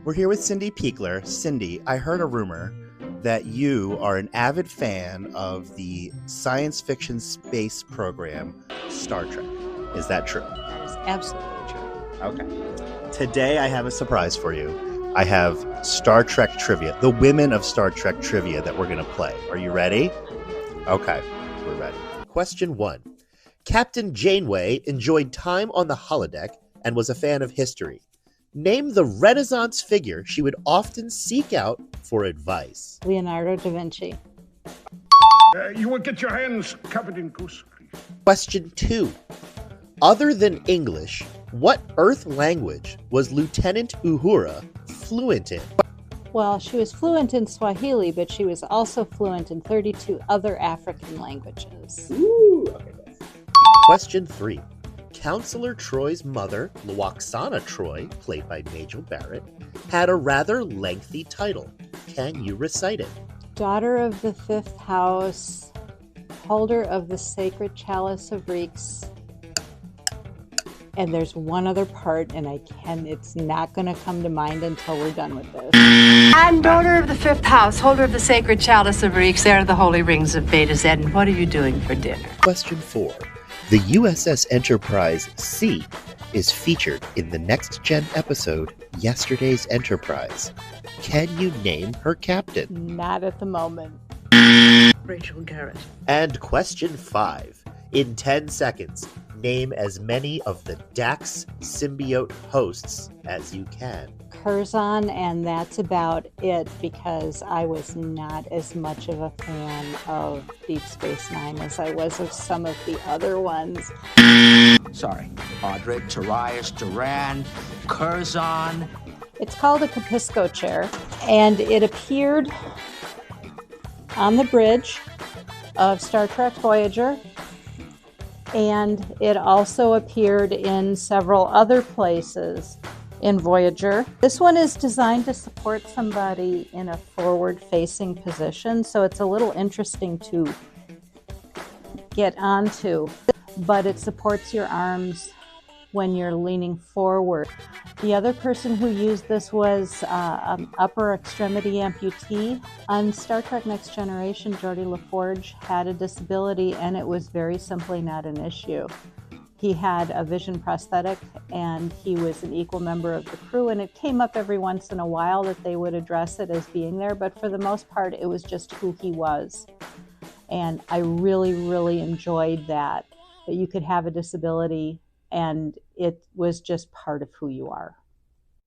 We're here with Cindi Piekler. Cindi, I heard a rumor that you are an avid fan of the science fiction space program Star Trek. Is that true? That is absolutely true. Okay. Today I have a surprise for you. I have Star Trek trivia, the women of Star Trek trivia that we're going to play. Are you ready? Okay, we're ready. Question 1. Captain Janeway enjoyed time on the holodeck and was a fan of history. Name the Renaissance figure she would often seek out for advice. Leonardo da Vinci. You will get your hands covered in goose grease. Question 2. Other than English, what Earth language was Lieutenant Uhura fluent in? Well, she was fluent in Swahili, but she was also fluent in 32 other African languages. Ooh, okay. Question 3. Counselor Troy's mother, Lwaxana Troy, played by Majel Barrett, had a rather lengthy title. Can you recite it? Daughter of the fifth house, holder of the sacred chalice of reeks. And there's one other part, and it's not going to come to mind until we're done with this. And daughter of the fifth house, holder of the sacred chalice of reeks, there are the holy rings of Beta Z. And what are you doing for dinner? Question 4. The USS Enterprise C is featured in the Next Gen episode, Yesterday's Enterprise. Can you name her captain? Not at the moment. Rachel Garrett. And question 5. In 10 seconds, name as many of the Dax symbiote hosts as you can. Curzon, and that's about it, because I was not as much of a fan of Deep Space Nine as I was of some of the other ones. Sorry, Audrey, Tarius, Duran, Curzon. It's called a Capisco chair, and it appeared on the bridge of Star Trek Voyager, and it also appeared in several other places in Voyager. This one is designed to support somebody in a forward-facing position, so it's a little interesting to get onto, but it supports your arms when you're leaning forward. The other person who used this was an upper extremity amputee. On Star Trek Next Generation, Geordi LaForge had a disability, and it was very simply not an issue. He had a vision prosthetic, and he was an equal member of the crew, and it came up every once in a while that they would address it as being there, but for the most part, it was just who he was. And I really, really enjoyed that you could have a disability, and it was just part of who you are.